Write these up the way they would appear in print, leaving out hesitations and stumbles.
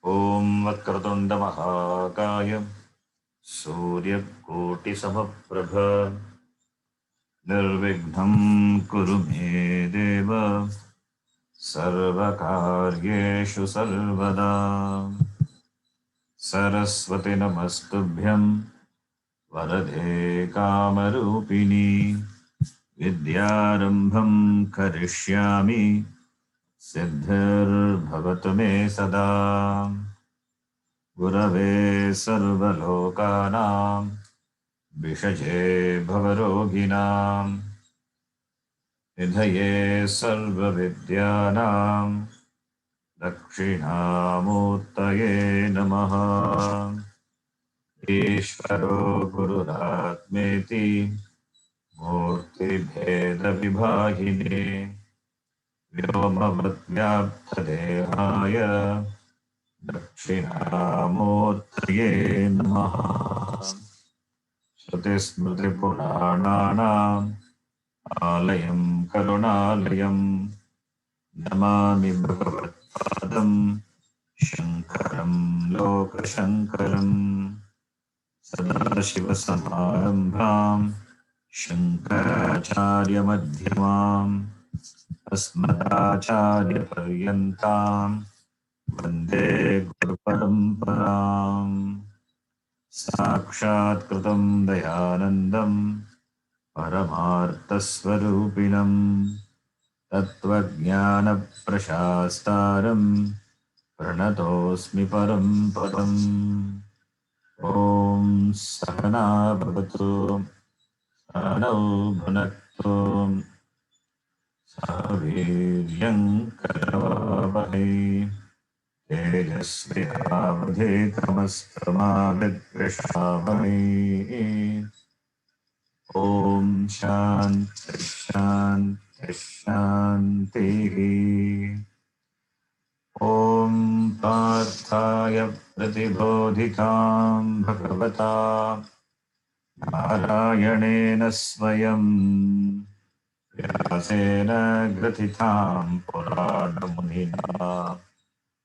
ॐ वक्रतुण्ड महाकाय सूर्यकोटिसमप्रभ निर्विघ्नं कुरु मे देव सर्वकार्येषु सर्वदा। सरस्वती नमस्तुभ्यं वरदे कामरूपिणी विद्यारम्भं करिष्यामि सिद्धिर्भवतु मे सदा। गुरवे सर्वलोकानां विषजे भवरोगिणां निधये सर्वविद्यानां दक्षिणामूर्तये नमः। ईश्वरो गुरुरात्मेति मूर्तिभेदविभागिने व्योमवद्व्याप्तदेहाय दक्षिणामूर्तये नमः। श्रुतिस्मृतिपुराणानाम् आलयं करुणालयं नमामि भगवत्पादं शङ्करं लोकशङ्करम्। सदाशिवसमारम्भां शङ्कराचार्यमध्यमाम् अस्मदाचार्यपर्यन्तां वन्दे गुरुपरम्पराम्। साक्षात् कृतं दयानन्दं परमार्थस्वरूपिणं तत्त्वज्ञानप्रशास्तारं प्रणतोऽस्मि परं पदम्। ॐ सहना भवतु सहनौ भुनक्तु सह वीर्यं करवावहै तेजस्विनावधीतमस्तमाविद्विषावहै। ॐ शान्ति शान्ति शान्तिः। ॐ पार्थाय प्रतिबोधितां भगवता नारायणेन स्वयं व्यासेन ग्रथितां पुराणमुनिना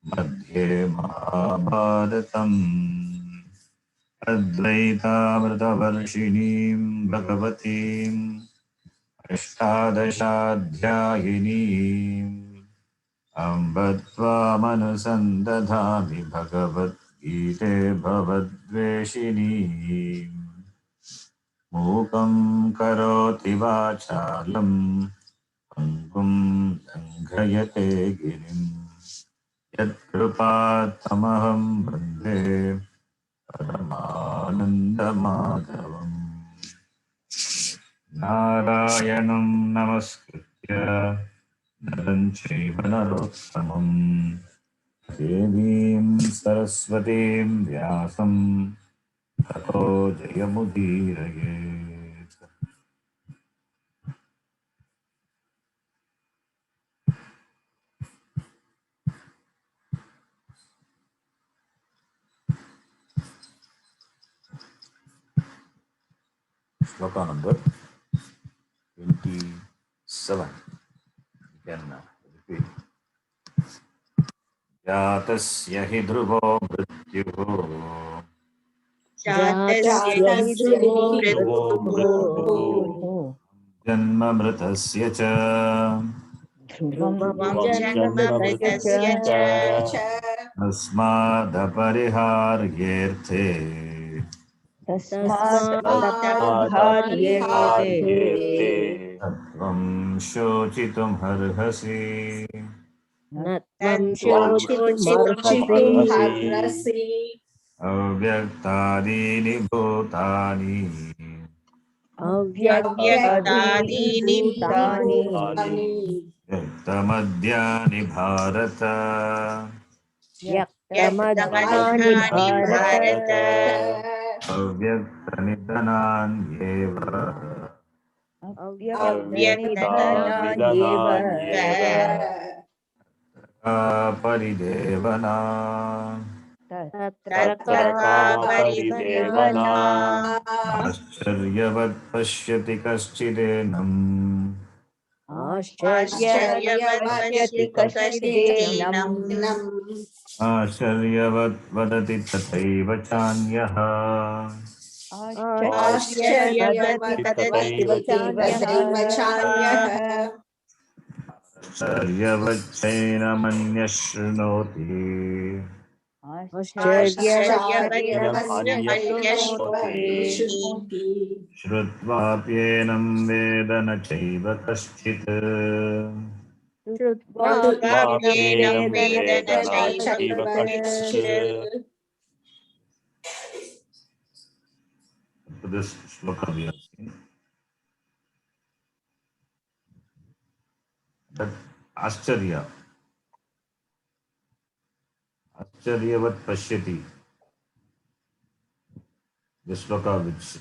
मध्ये महाभारतम् अद्वैतामृतवर्षिणीं भगवतीम् अष्टादशाध्यायिनीम् अम्ब त्वामनुसन्दधामि भगवद्गीते भवद्वेषिणीम्। मूकं करोति वाचालं पङ्गुं लङ्घयते गिरिं यत्कृपात्तमहं वन्दे परमानन्दमाधवम्। नारायणं नमस्कृत्य नरं चैव नरोत्तमं देवीं सरस्वतीं व्यासं ततो जयमुदीरयेत्। श्लोका नंबर 27. Can repeat. जातस्य हि ध्रुवो मृत्युः जातस्य हि ध्रुवो मृत्युः जन्म मृतस्य च ध्रुवं जन्ममृतस्य च तस्मादपरिहार्येऽर्थे तस्मादपरिहार्येते त्वं शोचितुमर्हसि। न त्वं शोचितुमर्हसि अव्यक्तादीनि भूतानि अव्यक्तादीनि भूतानि व्यक्तमद्यानि भारत व्यक्तमध्यानि भारत अव्यक्तनिधनान्येव अव्यक्तनिधनान्येव परिदेवना तत्र का परिदेवना आश्चर्यवत् पश्यति कश्चिदेनम् आश्चर्यवत् पश्यति कश्चिदेनम् आश्चर्यवत् वदति तथैव चान्यः आश्चर्यवत् तथैव तथैव चान्यः आश्चर्यवच्चैनमन्यः शृणोति आश्चर्यवन्नमन्यशृणोति श्रुत्वाप्येनं वेद न चैव कश्चित् श्रुत्वाप्येनं वाप्येनं वेद वेद न न चैव चैव कश्चित् कश्चित् To this shloka we have seen that Ascharyavat Pashyati, the shloka which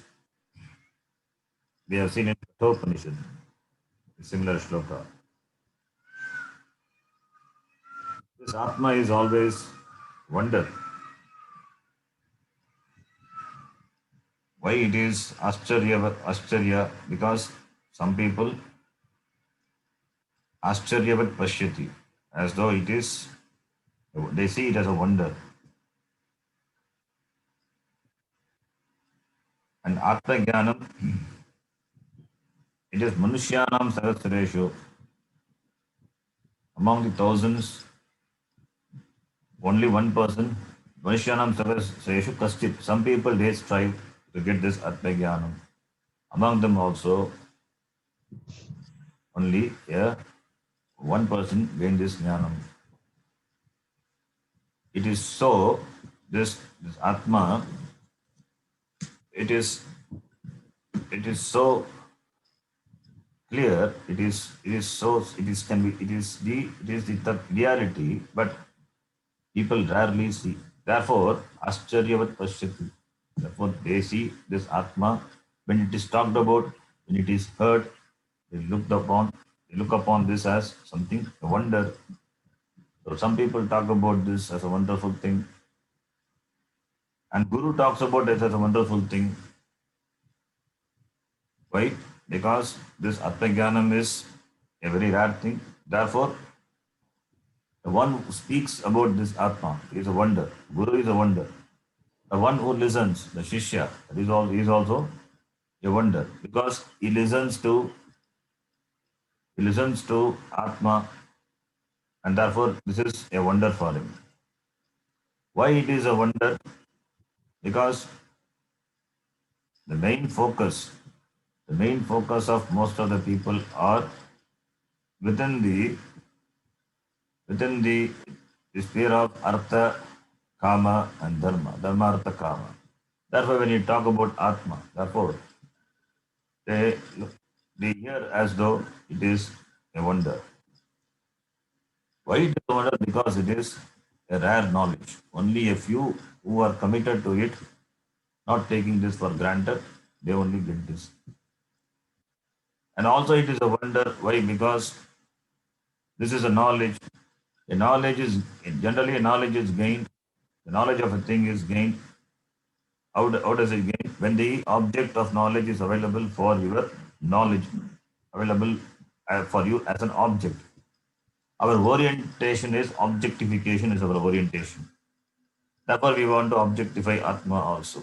we have seen in Kathopanishad, a similar shloka. This Atma is always wonder. Why it is Ascharya? Because some people Ascharyavat Pashyati, as though it is, they see it as a wonder. And Atma Jnanam, it is Manushyanam Sahasreshu. Among the thousands, only one person, Vaishyanam Sahasreshu Kaschit. Some people they strive to get this Atma Jnanam. Among them also, only one person gained this Jnanam. It is so, this Atma, it is so clear, it is so, it is can be, it is the reality, but people rarely see. Therefore, Ascharyavat Pashyati. Therefore, they see this Atma when it is talked about, when it is heard, they look upon this as something, a wonder. So some people talk about this as a wonderful thing, and Guru talks about it as a wonderful thing. Why? Because this Atma Jnanam is a very rare thing. Therefore, the one who speaks about this Atma is a wonder. Guru is a wonder. The one who listens, the Shishya, is also a wonder because he listens to Atma, and therefore this is a wonder for him. Why it is a wonder? Because the main focus of most of the people are within the sphere of Artha, Kama, and Dharma, Artha, Kama. Therefore, when you talk about Atma, therefore they hear as though it is a wonder. Why it is a wonder? Because it is a rare knowledge. Only a few who are committed to it, not taking this for granted, they only get this. And also it is a wonder. Why? Because this is a knowledge. Generally a knowledge is gained. The knowledge of a thing is gained. How does it gain? When the object of knowledge is available for your knowledge, available for you as an object. Our orientation is objectification is our orientation. Therefore, we want to objectify Atma also.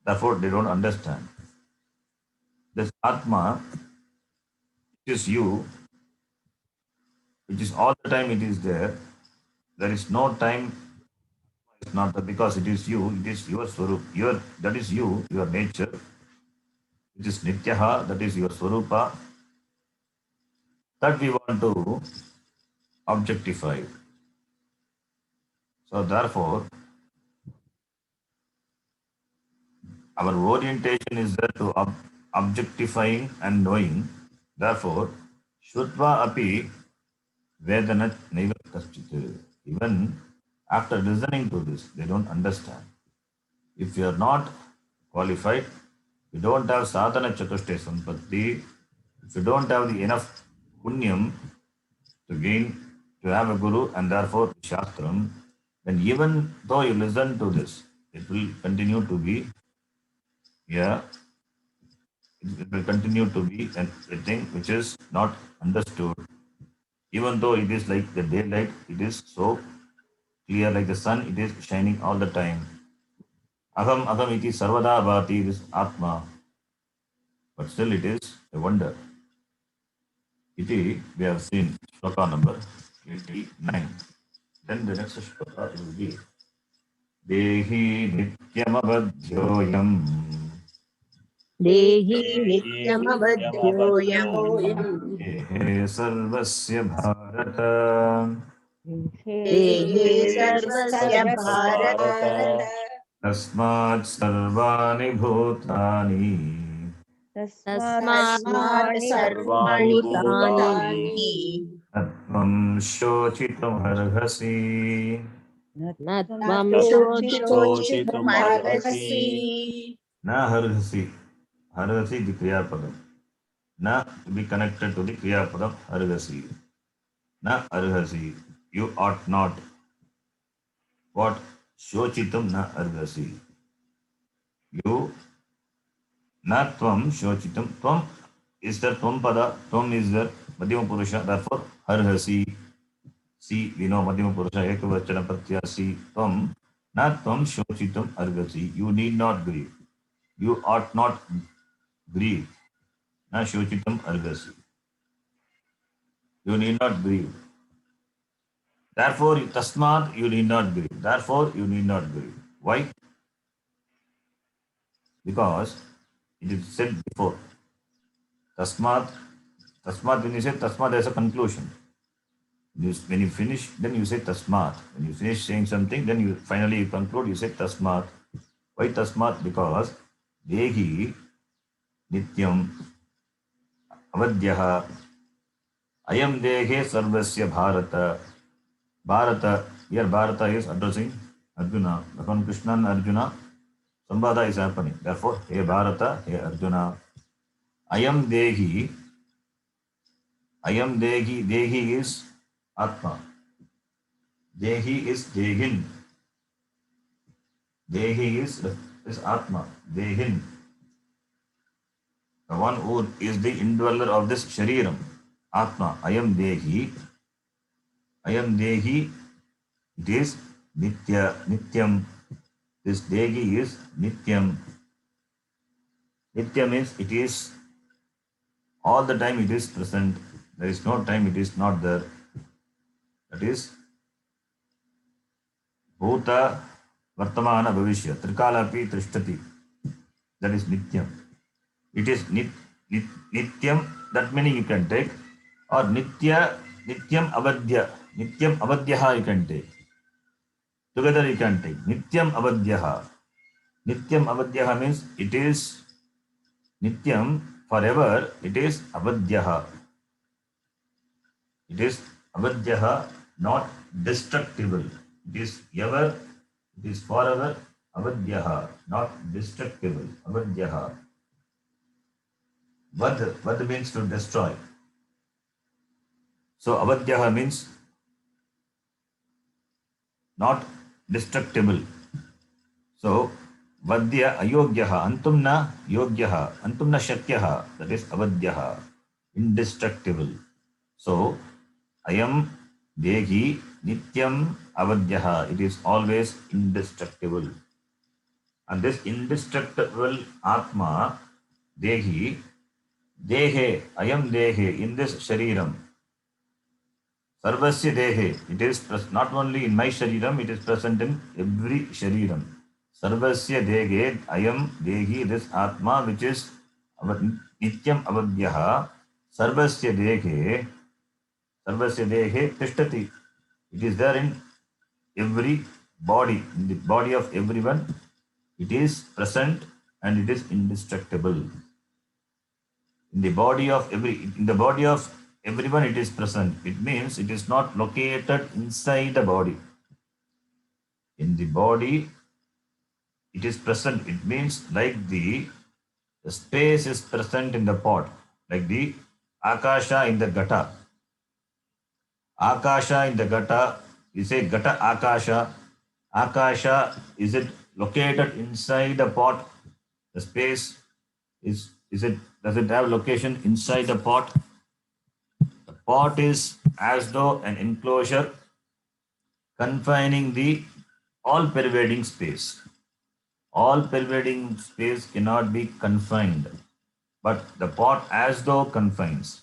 Therefore, they don't understand. This Atma, which is you, which is all the time it is there. There is no time, it's not that because it is you, it is your Swarup. That is you, your nature, which is Nityaha, that is your Swarupa. That we want to objectify. So therefore, our orientation is there to objectifying and knowing. Therefore, Shutva api Vedanat naiva kaschit. Even after listening to this, they don't understand. If you are not qualified, you don't have sadhana chatushte sampatti, if you don't have the enough punyam to gain, to have a guru and therefore shastram, then even though you listen to this, it will continue to be, yeah, it will continue to be a thing which is not understood. Even though it is like the daylight, it is so clear like the sun, it is shining all the time. Aham aham iti sarvada bhati, this Atma, but still it is a wonder. Iti we have seen shloka number 89. Then the next shloka will be Dehi nityamabadhyoyam देहि देहि नित्यमवध्योऽयम् नित्यमवध्योऽयम् Dehe sarvasya bharata देहे देहे सर्वस्य सर्वस्य Bharat Bharat tasmat sarvani bhutani तस्मात् तस्मात् सर्वाणि सर्वाणि भूतानि भूतानि Atvam shochitam arhasi. न न त्वं त्वं शोचितुमर्हसि शोचितुमर्हसि Na harhasi. Harhasi the Kriya Padam. Na to be connected to the Kriya Padam harhasi. Na arhasi. You ought not. What? Shochitam na arhasi. You na tvam shochitam. Tvam is the tvam pada. Tvam is the Madhyama Purusha. Therefore, harhasi. See, we know Madhyama Purusha Ekavachana Pratyasi. Tvam. Na tvam shochitam arhasi. You need not grieve. You ought not grieve. Na shochitam arhasi. You need not grieve. Therefore, tasmat, you need not grieve. Therefore, you need not grieve. Why? Because it is said before. Tasmat, when you say tasmat, there's a conclusion. When you finish, then you say tasmat. When you finish saying something, then you finally conclude, you say tasmat. Why tasmat? Because dehi nityam avadyaha ayam dehe sarvasya bharata. Bharata, here Bharata is addressing Arjuna. Bhagavan Krishna and Arjuna, Samvada is happening. Therefore, hey Bharata, hey Arjuna, Ayam Dehi, Dehi is Atma. Dehi is Dehin. Dehi is Atma. Dehin. The one who is the indweller of this Shariram. Atma. Ayam Dehi. It is Nityam. This Dehi is Nityam. Nitya means it is all the time it is present. There is no time it is not there. That is Bhuta Vartamana Bhavishya. Trikalapi Trishtati. That is Nityam. It is Nityam, that meaning you can take. Or Nityam Avadhya. Nityam Avadhyaha you can take. Together you can take. Nityam Avadhyaha. Nityam Avadhyaha means it is Nityam, forever, it is Avadhyaha. It is Avadhyaha, not destructible. It is ever, it is forever, Avadhyaha, not destructible. Avadhyaha. Vad means to destroy. So Avadhyaha means not destructible. So Vadya ayogyaha, antumna yogyaha, antumna shakyaha, that is avadyaha, indestructible. So ayam dehi nityam avadyaha, it is always indestructible. And this indestructible Atma, dehi, dehe, ayam dehe, in this shariram, sarvasya dehe, it is not only in my shariram, it is present in every shariram. Sarvasya dehe, ayam dehi, this Atma which is nityam avadhyaha, sarvasya dehe tishtati. It is there in every body, in the body of everyone. It is present and it is indestructible. In the body of everyone it is present. It means it is not located inside the body. In the body it is present. It means like the space is present in the pot, like the akasha in the gata. Akasha in the gata, we say gata akasha. Akasha, is it located inside the pot? The space does it have location inside the pot? The pot is as though an enclosure confining the all pervading space. All pervading space cannot be confined, but the pot as though confines.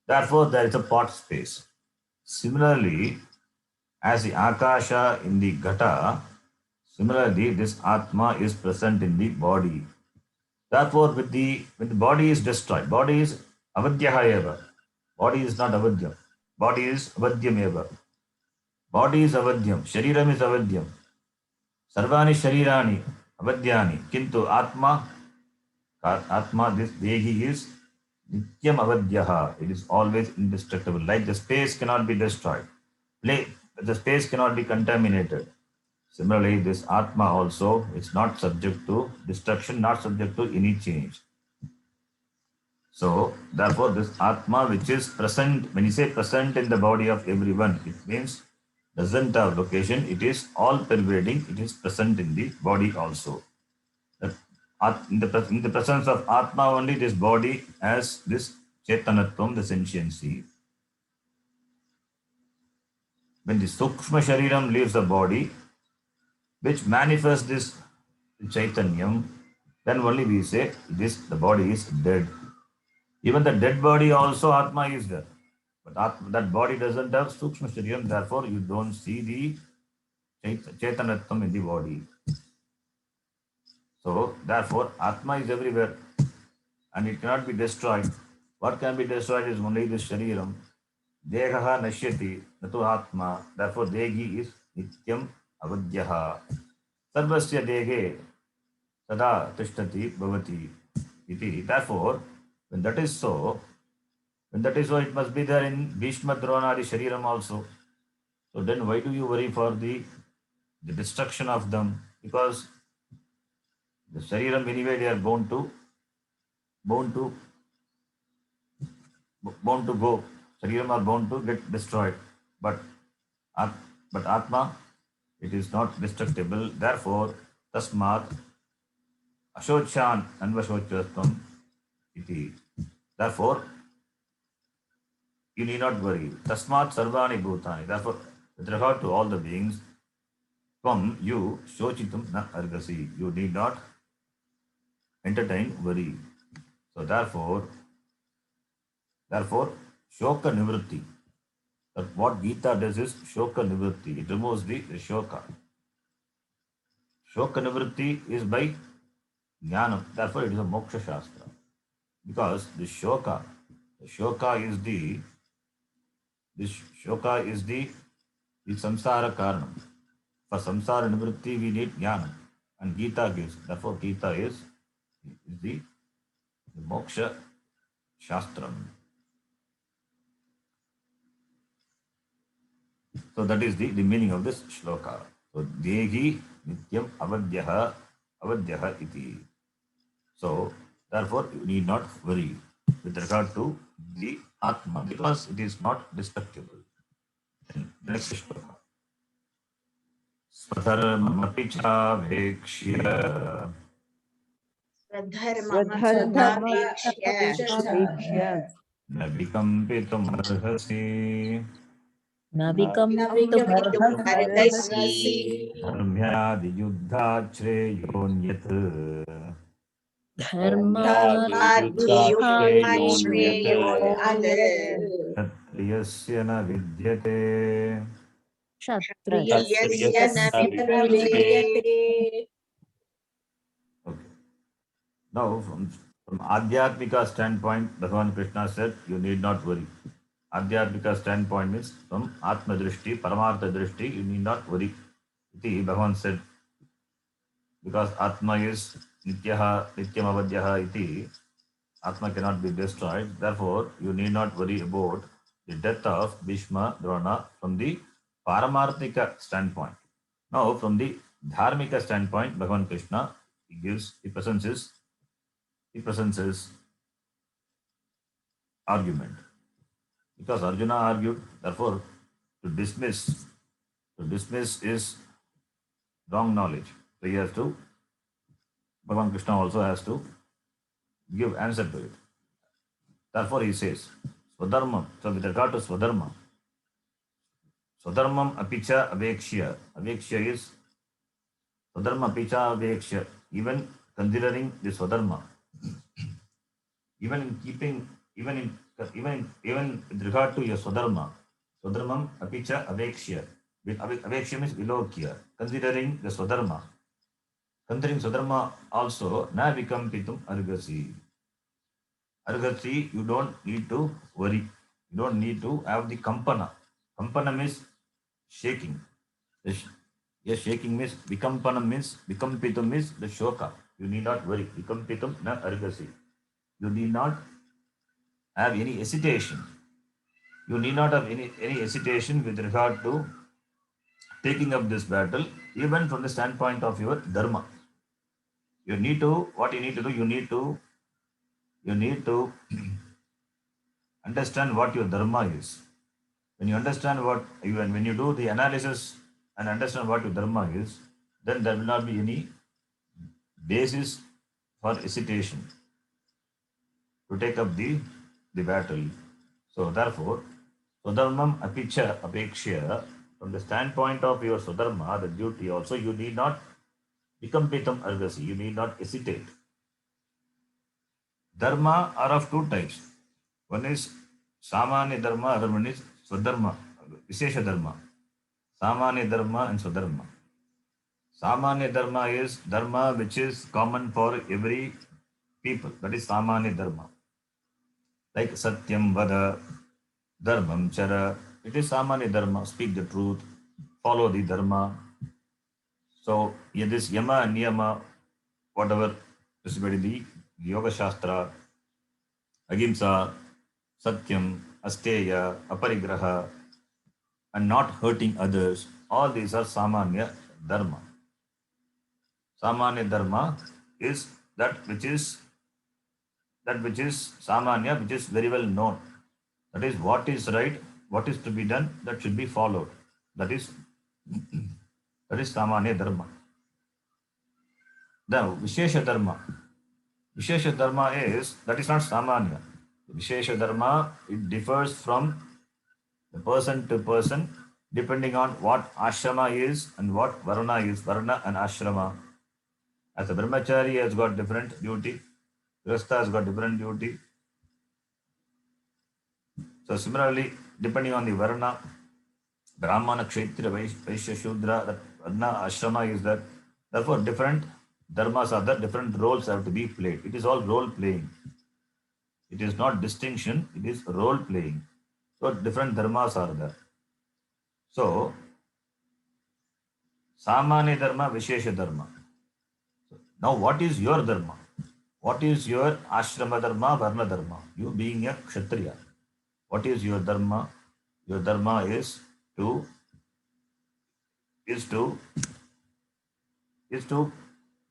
Therefore, there is a pot space. Similarly, as the Akasha in the Ghata, similarly, this Atma is present in the body. Therefore, when the body is destroyed, body is avadhyaha eva. Body is not avadyam. Body is avadhyam eva. Body is avadhyam. Shariram is avadhyam. Sarvani sharirani avadhyani. Kintu Atma, this Dehi is Nityam Avadhyaha. It is always indestructible. Like the space cannot be destroyed. The space cannot be contaminated. Similarly, this Atma also is not subject to destruction, not subject to any change. So, therefore, this Atma which is present, when you say present in the body of everyone, it means doesn't have location, it is all pervading, it is present in the body also. In the presence of Atma only, this body has this Chetanatvam, the sentiency. When the Sukshma Shariram leaves the body, which manifests this Chaitanyam, then only we say the body is dead. Even the dead body also Atma is there. But that body doesn't have Sukshma Shariram, therefore you don't see the Chetanatvam in the body. So, therefore, Atma is everywhere and it cannot be destroyed. What can be destroyed is only the Shariram. Dehaha nashyati, natu Atma. Therefore, Dehi is Nityam Avadhyaha. Sarvasya Dehe Sada Tishtati Bhavati. Iti. Therefore, when that is so, it must be there in Bhishma Dronadi Shariram also. So then why do you worry for the destruction of them? Because the Shariram anyway they are bound to go. Shariram are bound to get destroyed. But Atma, it is not destructible. Therefore, Tasmat Ashochan Anvashochatvam iti. Therefore, you need not worry. Tasmat Sarvani Bhutani. Therefore, with regard to all the beings, from you, Shochitum na argasi. You need not entertain worry. So therefore, Shoka Nivritti. That what Gita does is Shoka Nivritti. It removes the Shoka. Shoka Nivritti is by Jnanam. Therefore, it is a Moksha Shastra. Because the Shoka is the Samsara Karanam. For Samsara Nivritti, we need Jnanam. And Gita gives. Therefore, Gita is the Moksha Shastram. So that is the meaning of this shloka. So Dehi Nityam Avadhyaha iti. So therefore you need not worry with regard to the Atma because it is not destructible. Next shloka. Swadharmapi chavekshya Swadharmamapekshya navikampitum arhasi navikampitumārhasi dharmyadi yuddha shreyonyt kshatriyasya na vidyate. kshatriyasya na Okay. Now, from Adhyatmika standpoint, Bhagavan Krishna said, you need not worry. Adhyatmika standpoint means from Atma Drishti, Paramartha Drishti, you need not worry. Iti Bhagavan said, because Atma is Nityaha, Nityam Avadhyaha iti, Atma cannot be destroyed. Therefore, you need not worry about the death of Bhishma, Drona from the Paramarthika standpoint. Now, from the Dharmika standpoint, Bhagavan Krishna, he presents his argument. Because Arjuna argued, therefore, to dismiss is wrong knowledge. So he has to, Bhagavan Krishna also has to give answer to it. Therefore he says, Swadharma. So with regard to Swadharma, Swadharmam apicha avekshya. Avekshya is Swadharma apicha avekshya. Even considering the Swadharma, even in keeping, even with regard to your Swadharma, Swadharmam apicha avekshya. Avekshya means vilokya. Considering the Swadharma. Considering Swadharma also, na vikampitum argasi. Argati, you don't need to worry. You don't need to have the kampana. Kampana means shaking. Yes, shaking means vikampanam means vikampitum means the shoka. You need not worry. Vikampitum na argasi. You need not have any hesitation. You need not have any hesitation with regard to taking up this battle, even from the standpoint of your dharma. You need to, what you need to do, you need to understand what your dharma is. When you understand when you do the analysis and understand what your dharma is, then there will not be any basis for hesitation to take up the battle. So therefore, Swadharmam apicha apekshya, from the standpoint of your Swadharma, the duty also, you need not become pitam argasi, you need not hesitate. Dharma are of two types. One is Samanya Dharma, other one is Swadharma, Vishesha Dharma. Samanya Dharma and Swadharma. Samanya Dharma is Dharma which is common for every people. That is Samanya Dharma. Like Satyam Vada, Dharmam Chara. It is Samanya Dharma. Speak the truth. Follow the Dharma. So, this Yama and Niyama, whatever is the Yoga Shastra, Ahimsa, Satyam, Asteya, Aparigraha, and not hurting others, all these are Samanya Dharma. Samanya Dharma is that which is Samanya, which is very well known. That is what is right, what is to be done, that should be followed. That is Samanya Dharma. Now, Vishesha Dharma. Vishesha Dharma is, that is not Samanya. Vishesha Dharma, it differs from the person to person, depending on what ashrama is and what varna is, varna and ashrama. As a brahmachari has got different duty, grihastha has got different duty. So similarly, depending on the varna, brahmana, kshetriya, vaishya, shudra, that varna, ashrama is that. Therefore, different dharmas are there, different roles have to be played. It is all role playing. It is not distinction, it is role playing. So different dharmas are there. So, Samanya Dharma, Vishesha Dharma. Now, what is your dharma? What is your ashrama dharma, varna dharma? You being a kshatriya. What is your dharma? Your dharma is to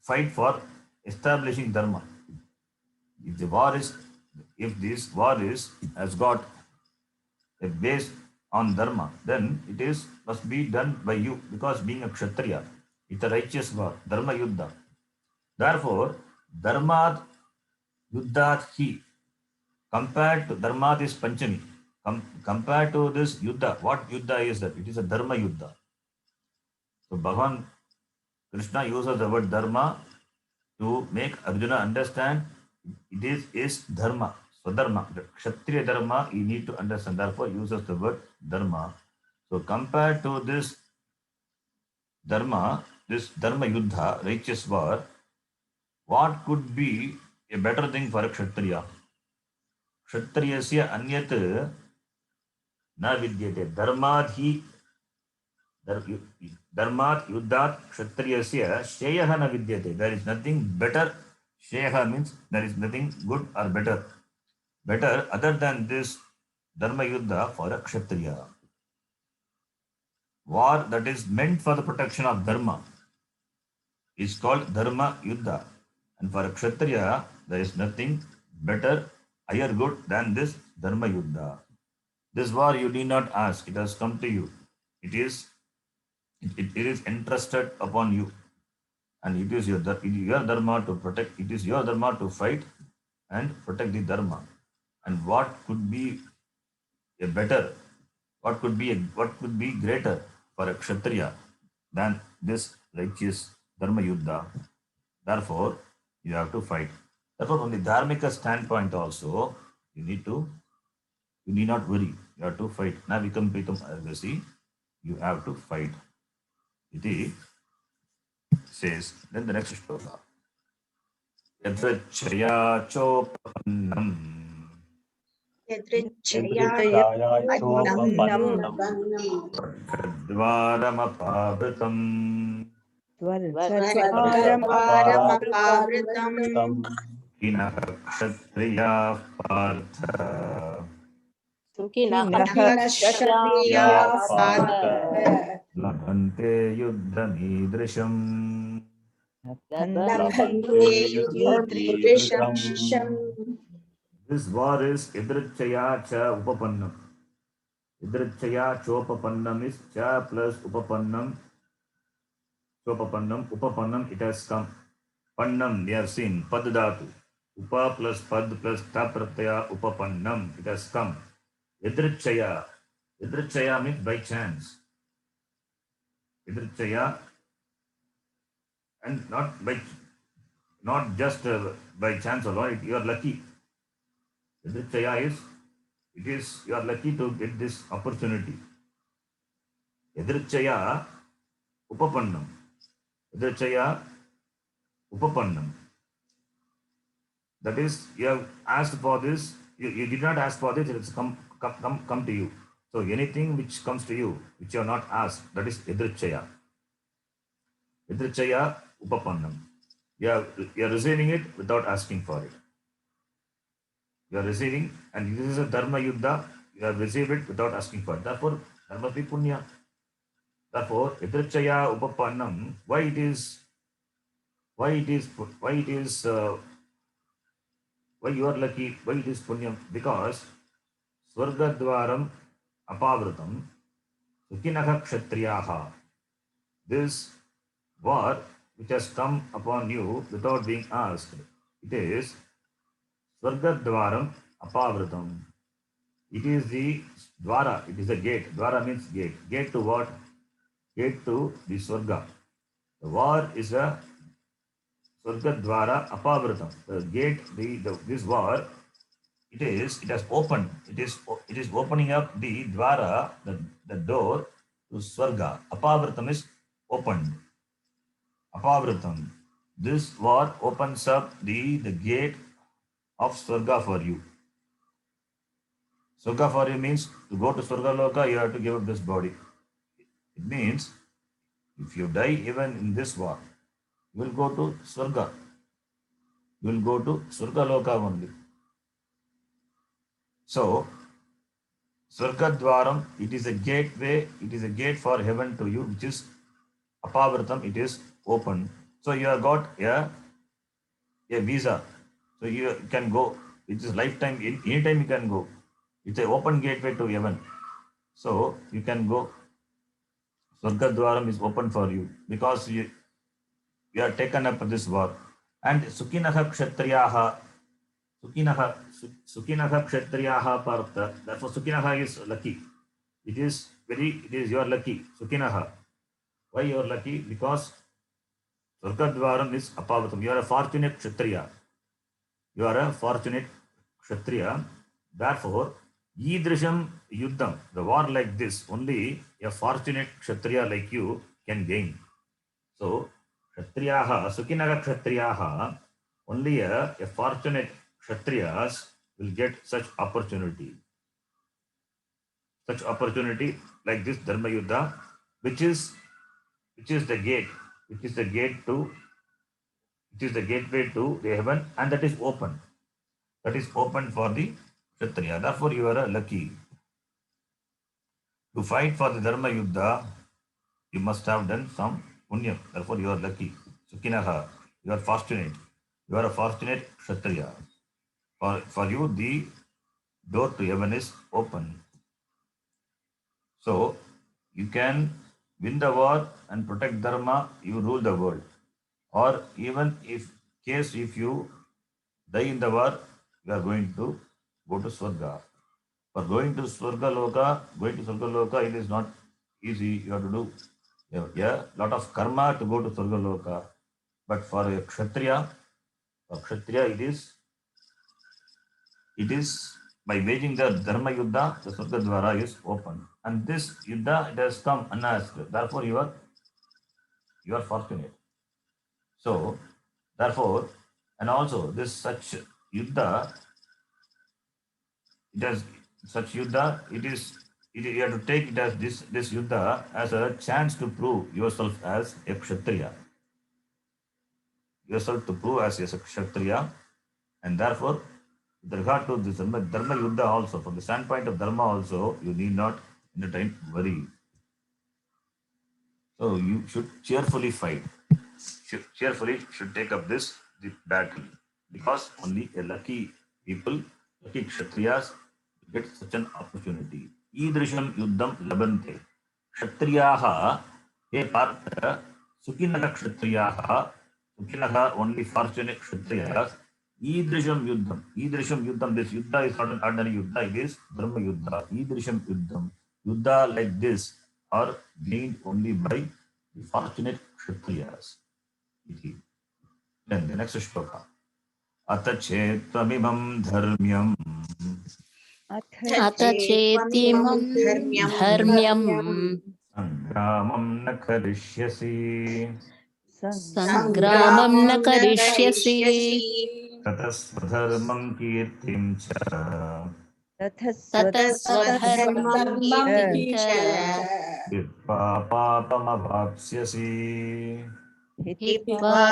fight for establishing dharma. If this war has got a base on dharma, then it must be done by you, because being a kshatriya, it's a righteous war, dharma yuddha. Therefore, dharmat yuddhat hi, compared to dharmat is panchami, compared to this yuddha, what yuddha is that? It is a dharma yuddha. So Bhagavan Krishna uses the word dharma to make Arjuna understand it is dharma. So dharma, the kshatriya dharma, you need to understand. Therefore, uses the word dharma. So compared to this dharma yuddha, righteous war, what could be a better thing for a kshatriya? Kshatriyasya anyat na vidyate. Dharmat yuddhat kshatriyasya shreyaha na vidyate. There is nothing better. Shreyaha means there is nothing good or better other than this dharma yuddha for a kshatriya. War that is meant for the protection of dharma is called dharma yuddha. And for a kshatriya, there is nothing better, higher good than this dharma yuddha. This war you need not ask, it has come to you. It is entrusted upon you. And it is your dharma to protect, it is your dharma to fight and protect the dharma. And what could be a better What could be greater for a Kshatriya than this righteous Dharma Yuddha? Therefore, you have to fight. Therefore, from the Dharmika standpoint also, you need not worry. You have to fight. Now become Argasi, you have to fight. Iti says, then the next shloka. Yadrachaya chopannam यदृच्छया यदृच्छायाचोपपन्नम् kadvaramapavritam त्वद्वारमपावृतम् तम् inah kshatriya partha सुखिनः क्षत्रिया Partha Partha labhante yuddhamidrisham. लभन्ते युधिदृशम् This war is idrichaya cha upapannam. Idrichaya chopapannam is cha plus upapannam. Chopapannam, upapannam, it has come. Pannam, we have seen, pad dhatu. Upa plus pad plus ta pratyaya, upapannam, it has come. Idrichaya. Idrichaya means by chance. Idrichaya, and not just by chance alone, you are lucky. Idrichaya is, you are lucky to get this opportunity. Idrichaya upapannam. Idrichaya upapannam. That is, you have asked for this, you did not ask for this, it has come to you. So anything which comes to you, which you have not asked, that is idrichaya. Idrichaya upapannam. You are receiving it without asking for it. You are receiving, and this is a dharma yuddha, you have received it without asking for it. Therefore, there must be punya. Therefore, idrichaya upapannam, why it is, why you are lucky, why it is punyam? Because swargadvaram apavritam sukinaha kshatriyaha. This war which has come upon you without being asked, it is swargadvaram apavritam. It is the dwara, it is the gate. Dwara means gate. Gate to what? Gate to the swarga. The war is a Swargadvara apavritam. The gate, this war, it has opened. It is opening up the dwara, the door to Swarga. Apavritam is opened. Apavritam. This war opens up the gate of Swarga for you. Swarga for you means to go to Swarga Loka, you have to give up this body. It means if you die even in this war, you will go to Swarga. You will go to Swarga Loka only. So, Swargadvaram, it is a gateway, it is a gate for heaven to you, which is apavritam, it is open. So, you have got a visa. So, you can go. It is lifetime, anytime you can go. It's an open gateway to heaven. So, you can go. Swargadvaram is open for you because you are taken up this war. And Sukinaha Kshatriyaha, Sukinaha Kshatriyaha Partha. Therefore, Sukinaha is lucky. It is you are lucky. Sukinaha. Why you are lucky? Because Swargadvaram is apavatam. You are a fortunate Kshatriya. You are a fortunate Kshatriya. Therefore, Yidrisham Yuddham, the war like this, only a fortunate Kshatriya like you can gain. So, Kshatriyaha, Sukinaga Kshatriyaha, only a fortunate Kshatriyas will get such opportunity. Such opportunity like this Dharma Yuddha, which is the gate, which is the gateway to the heaven, and that is open. That is open for the Kshatriya. Therefore, you are lucky. To fight for the Dharma Yuddha, you must have done some punya. Therefore, you are lucky. Sukinaha, you are fortunate. You are a fortunate Kshatriya. For you, the door to heaven is open. So, you can win the war and protect Dharma, you rule the world. Or even if you die in the war, you are going to go to Swarga. For going to Swargaloka, it is not easy. You have to do a lot of karma to go to Swargaloka. But for a Kshatriya, it is by waging the Dharma Yuddha, the Swarga Dwara is open. And this Yuddha, it has come unasked. Therefore, you are fortunate. So, therefore, and also this such Yuddha, it has such Yuddha, you have to take it as this Yuddha as a chance to prove yourself as a Kshatriya. Yourself to prove as a Kshatriya, and therefore, with regard to this Dharma Yuddha also, from the standpoint of Dharma also, you need not entertain worry. So you should cheerfully fight. Cheerfully should take up the battle, because only a lucky people, lucky Kshatriyas get such an opportunity. Idrisham yuddham labante. Kshatriyaha, he partha, Sukinaha Kshatriyaha, Sukinaha only fortunate Kshatriyas. Idrisham yuddham, this yuddha is not an ordinary yuddha, it is Dharma yuddha. Idrisham yuddham, yuddha like this are gained only by the fortunate Kshatriyas. Then the next shloka. Atachettvamimam dharmyam अथ चेत्तिमं धर्म्यं sangramam na karishyasi संग्रामं न करिष्यसि tatasvadharmam kirtim cha ततः स्वधर्मं कीर्तिं च vidva papamavapsyasi. हित्वा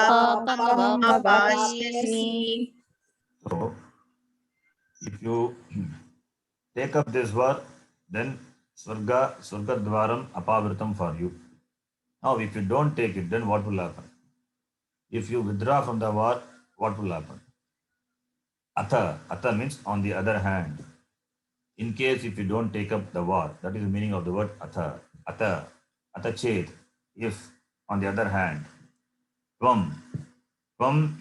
पापमवाप्स्यसि. So, if you take up this war, then Swarga Dwaram apavritam for you. Now, if you don't take it, then what will happen? If you withdraw from the war, what will happen? Atha means on the other hand. In case if you don't take up the war, that is the meaning of the word atha. Atha chet, if on the other hand, tvam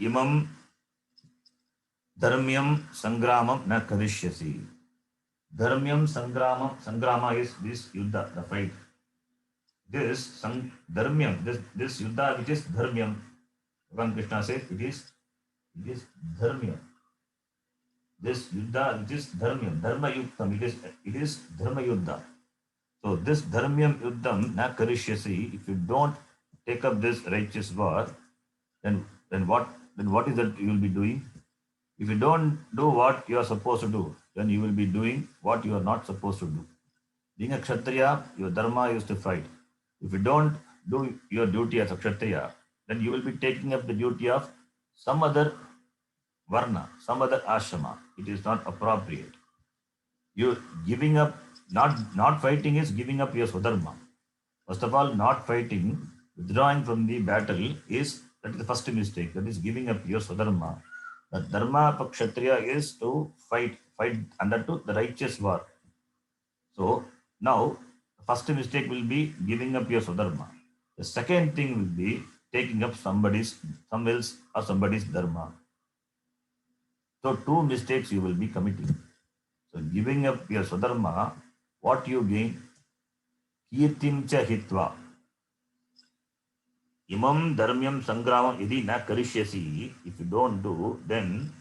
imam dharmyam sangramam na karishyasi. Dharmyam sangrama is this yuddha, the fight. This dharmyam, this yuddha which is dharmyam. Bhagavan Krishna says it is dharmyam. This yuddha which is dharmyam, dharma yuktam, it is dharma yuddha. So this dharmyam yuddham na karishyasi, if you don't take up this righteous war, then what is that you will be doing? If you don't do what you are supposed to do, then you will be doing what you are not supposed to do. Being a Kshatriya, your dharma is to fight. If you don't do your duty as a Kshatriya, then you will be taking up the duty of some other varna, some other ashrama. It is not appropriate. You giving up, not fighting is giving up your swadharma. First of all, not fighting, withdrawing from the battle that is the first mistake. That is giving up your swadharma. The dharma of Kshatriya is to fight under the righteous war. So now the first mistake will be giving up your swadharma. The second thing will be taking up somebody's dharma. So two mistakes you will be committing. So giving up your swadharma, what you gain? Kirtim cha hitva. Imam dharmyam sangramam idi na karishyasi. If you don't do, then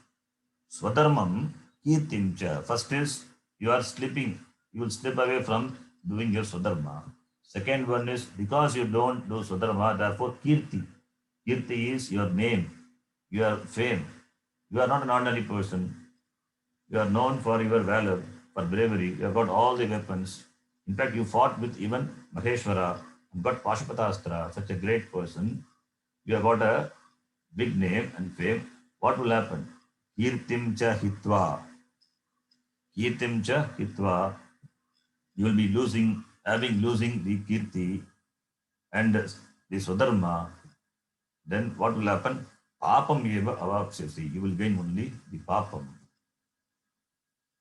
swadharmam kirtim cha. First is you are slipping. You will slip away from doing your swadharma. Second one is because you don't do swadharma, therefore kirti. Kirti is your name, your fame. You are not an ordinary person. You are known for your valor, for bravery. You have got all the weapons. In fact, you fought with even Maheshwara, got Pashupatastra, such a great person. You have got a big name and fame. What will happen? Kirtim cha hitva. Kirtim cha hitva. You will be losing the kirti and the swadharma. Then what will happen? Papam eva avapsyasi. You will gain only the papam.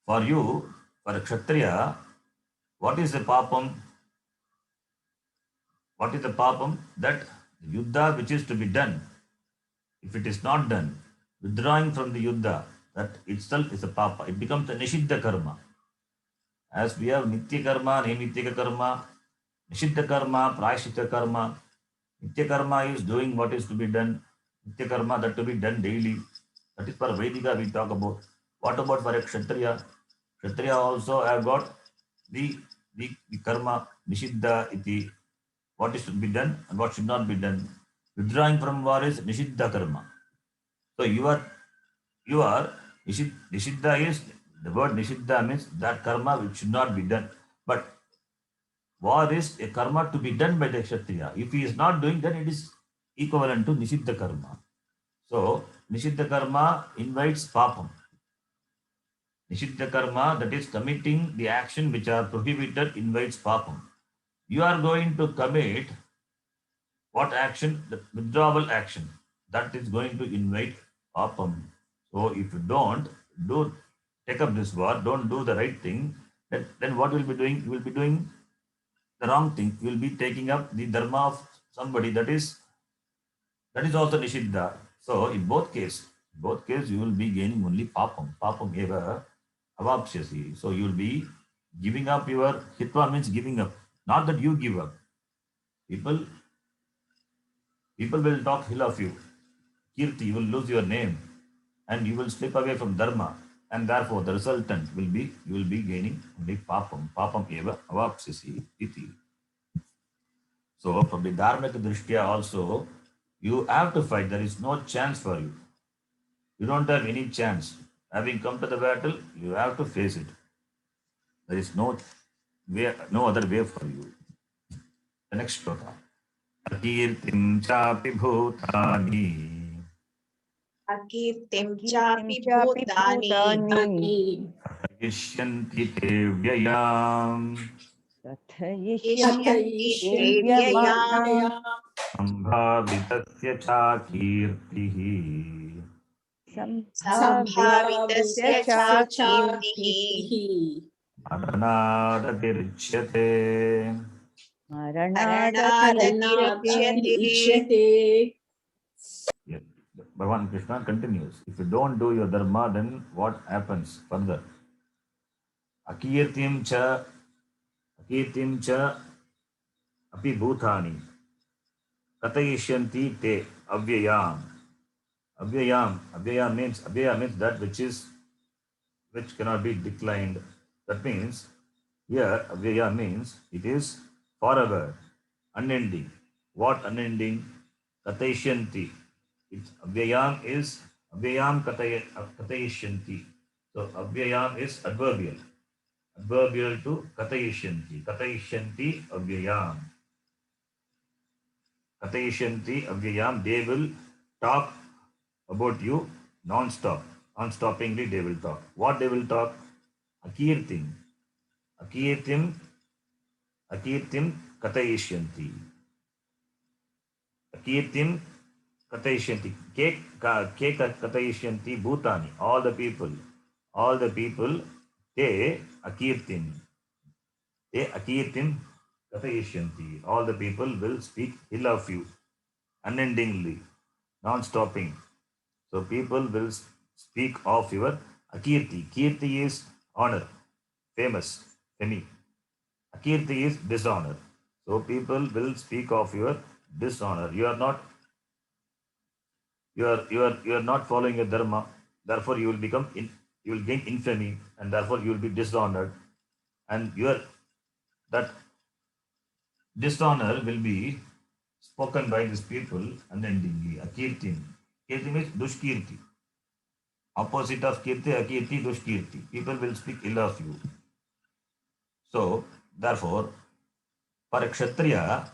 For you, for a Kshatriya, what is the papam? What is the papam? That the yuddha which is to be done, if it is not done, withdrawing from the yuddha, that itself is a papa. It becomes a nishiddha karma. As we have Nitya Karma, Naimittika Karma, Nishiddha Karma, Prayaschitta Karma. Nitya Karma is doing what is to be done. Nitya Karma that to be done daily. That is for Vedika we talk about. What about for a Kshatriya? Kshatriya also have got the karma, Nishiddha iti, what is to be done and what should not be done. Withdrawing from war is Nishiddha Karma. So you are Nishiddha is the word Nishiddha means that karma which should not be done. But war is a karma to be done by the Kshatriya. If he is not doing, then it is equivalent to Nishiddha Karma. So Nishiddha Karma invites papam. Nishiddha Karma, that is committing the action which are prohibited, invites papam. You are going to commit what action? The withdrawal action. That is going to invite papam. So if you don't do take up this war, don't do the right thing, then what you will be doing? You will be doing the wrong thing. You will be taking up the dharma of somebody. That is also nishiddha. So in both cases you will be gaining only papam. Papam eva avapsyasi. So you will be giving up your hitva means giving up. Not that you give up. People will talk ill of you. Kirti, you will lose your name and you will slip away from dharma. And therefore the resultant will be you will be gaining only papam. Papam eva avapsyasi iti. So from the dharmika drishtya also, you have to fight. There is no chance for you. You don't have any chance. Having come to the battle, you have to face it. There is no way, no other way for you. The next shloka. Akirtim chapi bhutani Akirtim chapi bhutani yishyanti te vyayam yashyanti te vyayam sambhavitasya cha kirtihi sambhavitasya cha kirtihi maranadatirichyate. maranadatirichyate. Yeah. Bhagavan Krishna continues. If you don't do your dharma, then what happens further? Akirtim cha api bhutani katayishyanti te avyayam. Avyayam means that which cannot be declined. That means here avyaya means it is forever, unending. What unending? Katayishyanti. Avyayam is avyayam katayishyanti. So avyayam is adverbial to katayishyanti. Katayishyanti avyayam. They will talk about you non-stoppingly. They will talk. What they will talk? Akirtim katayishyanti. Akirtim katayishyanti. Ke katayishyanti bhutani. All the people. Te akirtim katayishyanti. All the people will speak ill of you unendingly, non-stopping. So people will speak of your akirti. Kirti is honor, famous, fame. Akirti is dishonor. So people will speak of your dishonor. You are not following your dharma. Therefore, you will gain infamy, and therefore you will be dishonored. And that dishonor will be spoken by these people unendingly. Akirtim. Kirti means dushkirti. Opposite of kirti, akirti, dushkirti. People will speak ill of you. So, therefore, for a kshatriya,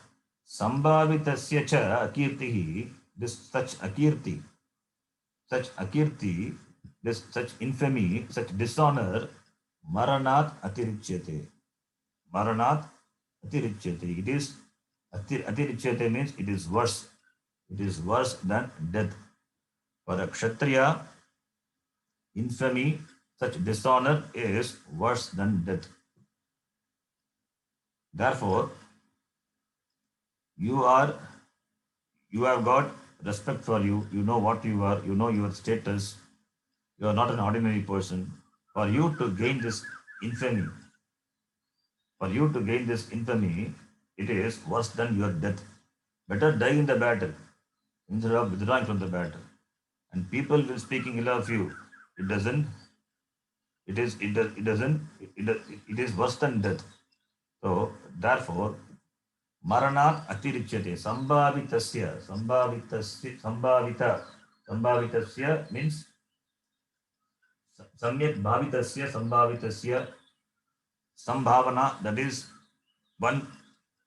sambhavitasya cha akirtihi, such such infamy, such dishonor, maranat atirichyate. It is atirichyate means it is worse. It is worse than death. For a kshatriya, infamy, such dishonor is worse than death. Therefore, you have got respect for you. You know what you are. You know your status. You are not an ordinary person. For you to gain this infamy, For you to gain this infamy, it is worse than your death. Better die in the battle instead of withdrawing from the battle. And people will speaking ill of you. It doesn't. It is. It does. It doesn't. It is worse than death. So therefore, maranat atirichyate. Sambhavitasya means samyak bhavitasya sambhavana. That is one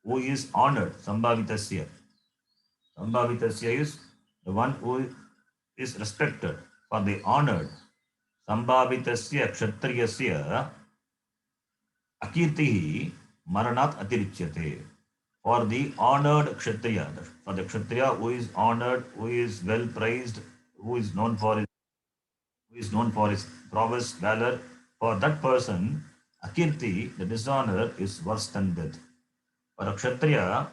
who is honored. Sambhavitasya is the one who is respected for the honored. Sambhavitasya kshatriyasya akirtihi maranat atirichyate. For the honored kshatriya, for the kshatriya who is honored, who is well praised, who is known for his prowess, valor, for that person, akirti, the dishonor, is worse than death. For a kshatriya,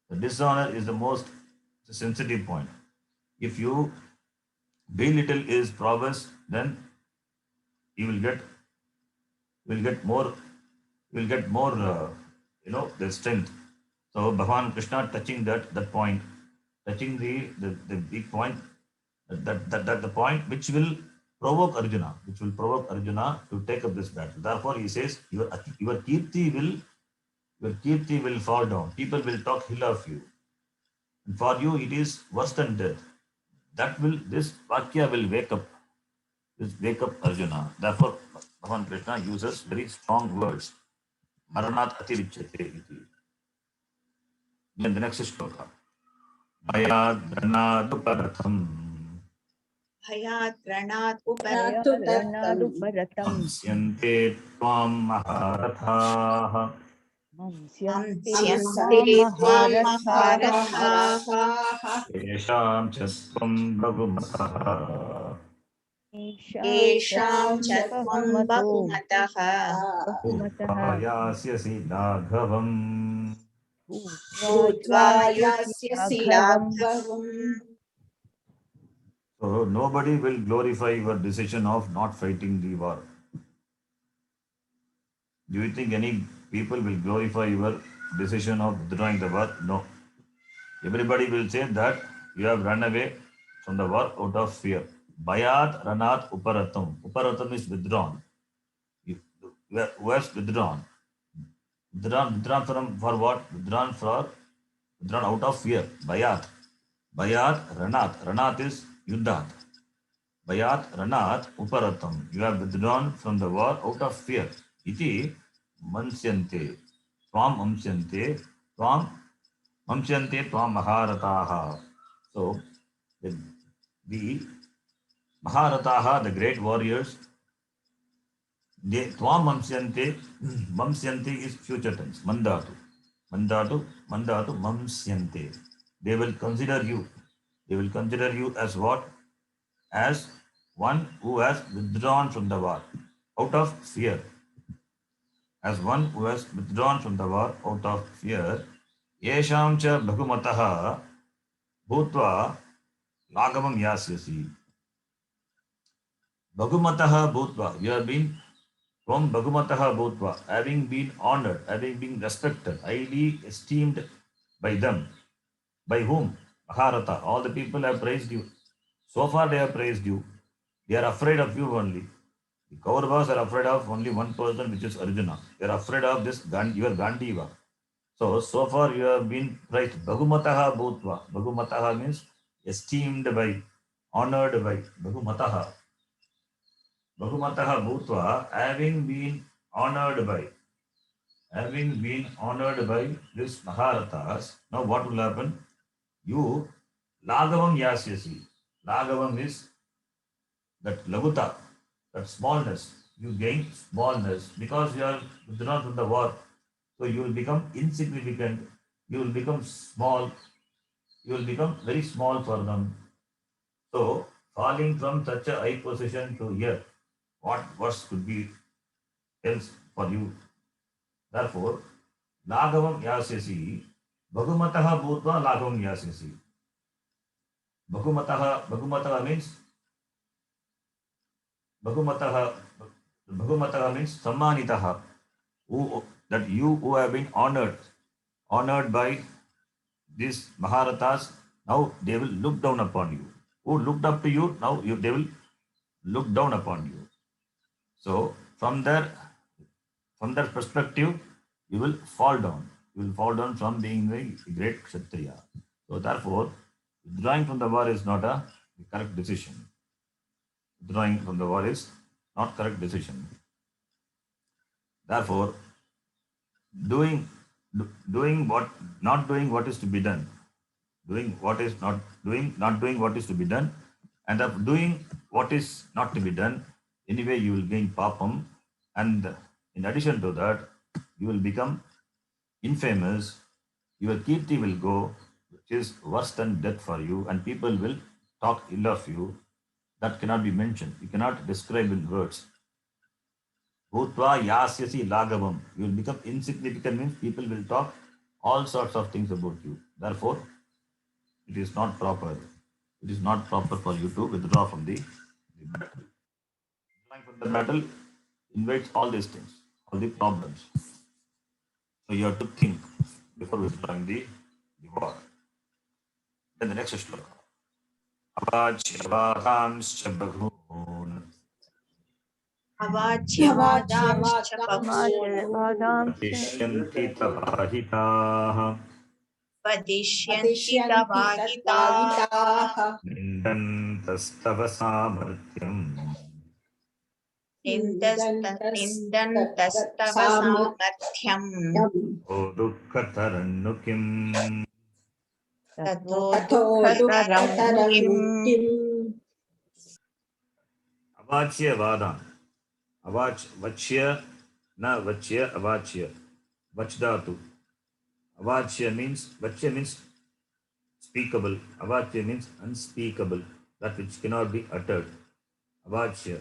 the dishonor is the most sensitive point. If you belittle his prowess, then you will get more the strength. So Bhagavan Krishna touching that point, touching the big point, that the point which will provoke Arjuna to take up this battle. Therefore, he says your kirti will fall down. People will talk ill of you, and for you it is worse than death. This Vakya will wake up Arjuna. Therefore, Bhagavan Krishna uses very strong words. Maranat atirichyate iti. Then the next shloka. Bhayadranaduparatham Bhayat ranat Ranaduparattam Mamsyante tvam maharathaah Mamsyante Mamsyante tvam Maharathaah maharathaah Yesham cha tvam bhagumatah Yesham cha tvam bahumatah Yasyasi laghavam. Bhutva yasyasi laghavam. So nobody will glorify your decision of not fighting the war. Do you think any people will glorify your decision of withdrawing the war? No. Everybody will say that you have run away from the war out of fear. Bayat ranat uparatam. Uparatam is withdrawn. Who has withdrawn? Withdrawn for what? Withdrawn out of fear. Bayat ranat. Ranat is yuddhat. Bayat ranat uparatam. You have withdrawn from the war out of fear. Iti mansyante. Tvam amsyante. Tvam maharataha. So the maharataha, the great warriors, they tvam mamsyante is future tense. Mandatu mamsyante. They will consider you as what? As one who has withdrawn from the war out of fear. As one who has withdrawn from the war out of fear. Yesham cha bhagumatah bhutva lagavam yasyasi. Bhagumatah bhutva. You have been from bhagumatah bhutva, having been honored, having been respected, highly esteemed by them. By whom? Maharata. All the people have praised you. So far they have praised you. They are afraid of you only. The Kauravas are afraid of only one person, which is Arjuna. They are afraid of this your Gandiva. So far you have been praised. Bhagumataha bhutva. Bhagumataha means esteemed by, honored by. Bhagumataha. Bhagumataha bhutva, having been honored by this Maharathas. Now what will happen? You lagavam yasyasi. Lagavam is that laguta, that smallness. You gain smallness because you are withdrawn from the war. So you will become insignificant. You will become small. You will become very small for them. So falling from such a high position to here, what worse could be else for you? Therefore, lagavam yasyasi. Bhagumataha bhutva lagavam yasyasi. Bhagumataha means sammanitaha. that you who have been honored by these Maharathas, now they will look down upon you. Who looked up to you, now they will look down upon you. So from their perspective, you will fall down. You will fall down from being a great Kshatriya. So therefore, withdrawing from the war is not a correct decision. Withdrawing from the war is not correct decision. Therefore, doing doing what not doing what is to be done, doing what is not doing what is to be done, and of doing what is not to be done, anyway you will gain papam, and in addition to that, you will become infamous. Your kirti will go, which is worse than death for you, and people will talk ill of you. That cannot be mentioned. You cannot describe in words. Bhutva yasyasi lagavam. You will become insignificant means people will talk all sorts of things about you. Therefore, it is not proper. It is not proper for you to withdraw from the battle. Withdrawing from the battle invites all these things, all the problems. So you have to think before withdrawing the war. Then the next shloka. Avajyavatamscha bahun अवाच्यवादांश्च बहून् patishyanti tavahitaah वदिष्यन्ति तवाहिताः निन्दन्तस्तव सामर्थ्यम् निन्दन्तस्तव सामर्थ्यम् ओ दुःखतरन्नु किम् ततो दुःखतरं किम् अवाच्यवादान् वच्य न vachya avachya vach dhatu. Avachya means speakable. Avachya means unspeakable, that which cannot be uttered. Avachya,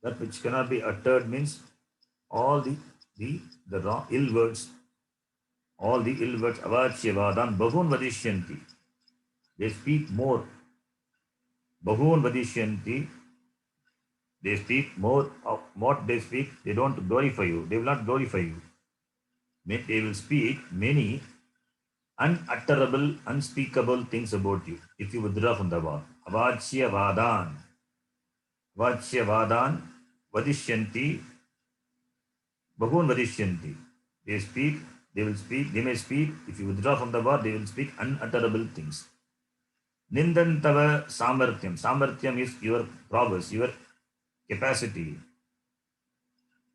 that which cannot be uttered means all the wrong ill words, all the ill words. Avachya vadan bahun vadishyanti. They speak more. Bahun vadishyanti. They speak more of what they speak. They don't glorify you. They will not glorify you. They will speak many unutterable, unspeakable things about you if you withdraw from the war. Avachya vadan. Avachya vadan vadishyanti. Bahun vadishyanti. They speak, they will speak, they may speak. If you withdraw from the war, they will speak unutterable things. Nindantava samarthyam. Samarthyam is your prowess, your capacity.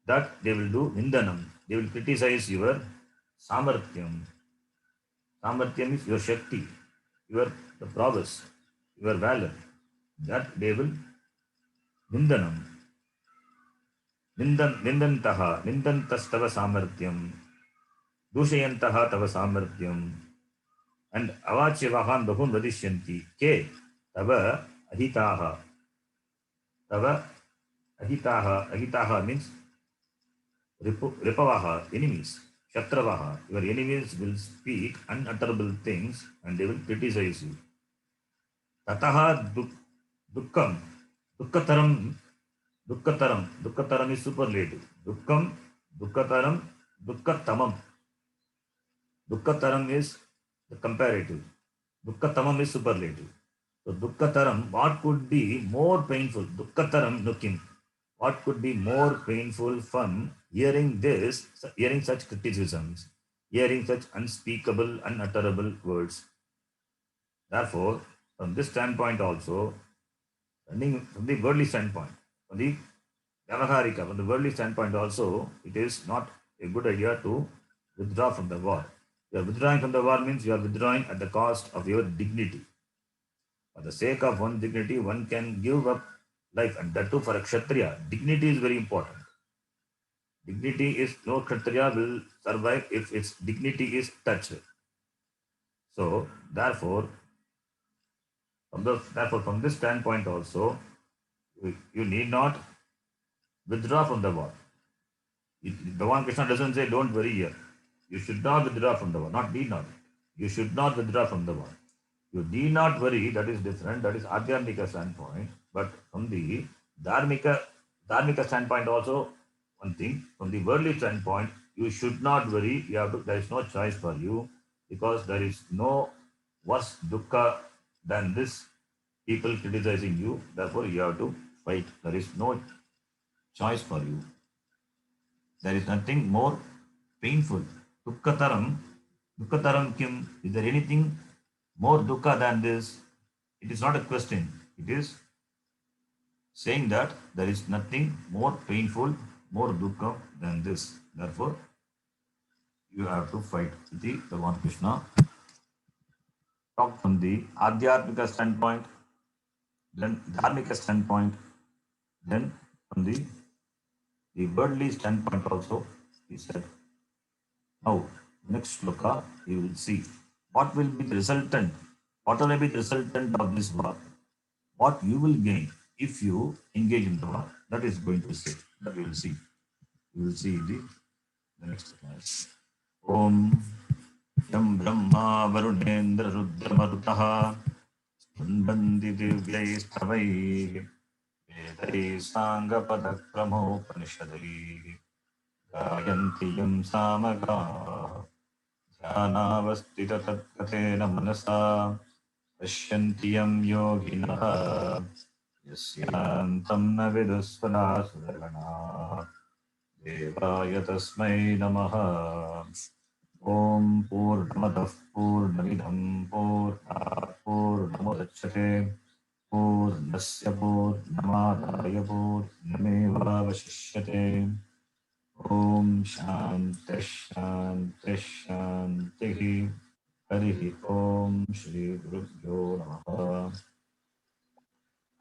That they will do nindanam. They will criticize your samarthyam. Samarthyam is your shakti, the prowess, your valor. That they will nindanam. Nindantaha. Nindantastava samarthyam. Dushayantaha tava samarthyam. And avachyevahan bahun vadishyanti. Ke tava ahitaha. Tava ahitaha. Ahitaha means ripavaha, enemies. Shatravaha, your enemies will speak unutterable things and they will criticize you. Tataha dukkam. Dukkataram. Dukkataram is superlative. Dukkam, dukkataram, dukkatamam. Dukkataram is the comparative. Dukkatamam is superlative. So dukkataram, what could be more painful? Dukkataram nukim. What could be more painful from hearing such criticisms, hearing such unspeakable, unutterable words? Therefore, from this standpoint also, from the worldly standpoint, from the Vyavaharika, from the worldly standpoint also, it is not a good idea to withdraw from the war. You are withdrawing from the war means you are withdrawing at the cost of your dignity. For the sake of one dignity, one can give up life, and that too for a Kshatriya. Dignity is very important. Dignity is, no Kshatriya will survive if its dignity is touched. So, therefore, from this standpoint also, you need not withdraw from the war. Bhagavan Krishna doesn't say, don't worry here. You should not withdraw from the war. Not need not. You should not withdraw from the war. You need not worry, that is different. That is Adhyamika standpoint. But from the Dharmika standpoint also, one thing, from the worldly standpoint, you should not worry. You have to, there is no choice for you because there is no worse dukkha than this people criticizing you. Therefore, you have to fight. There is no choice for you. There is nothing more painful. Dukkataram kim. Is there anything more dukkha than this? It is not a question. It is saying that there is nothing more painful, more dukkha than this. Therefore, you have to fight. The Bhagavan Krishna talk from the Adhyatmika standpoint, then Dharmika standpoint, then from the worldly standpoint also, he said. Now, next sloka, you will see what will be the resultant, what will be the resultant of this war, what you will gain if you engage in the war. That is going to say, that we will see. You will see the next class. Om Yam Brahma Varunendra Rudra Marutaha Bandi Divyai Stavai Vedai Sanga Padak Pramopanishadai Gayanti Yam Samaga Jnanavastita Tatkatena Manasa Pashyanti Yam Yoginaha Yasyantam Navidusvana Sudagana Devaya Tasmai Namaha Om Purnamadah Purnamidam Purnat Purnamudachyate Purnasya Purnamadaya Purnamevavashishyate Om Shanti Shanti Shanti Harihi Om Shri Gurubhyo Namaha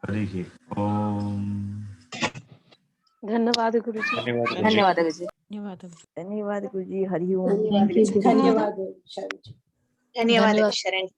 Harihi Om. धन्यवाद गुरुजी। धन्यवाद गुरुजी। धन्यवाद गुरुजी। हरि ओम। धन्यवाद गुरु शरण जी। ಧನ್ಯವಾದ ಶರಣ್.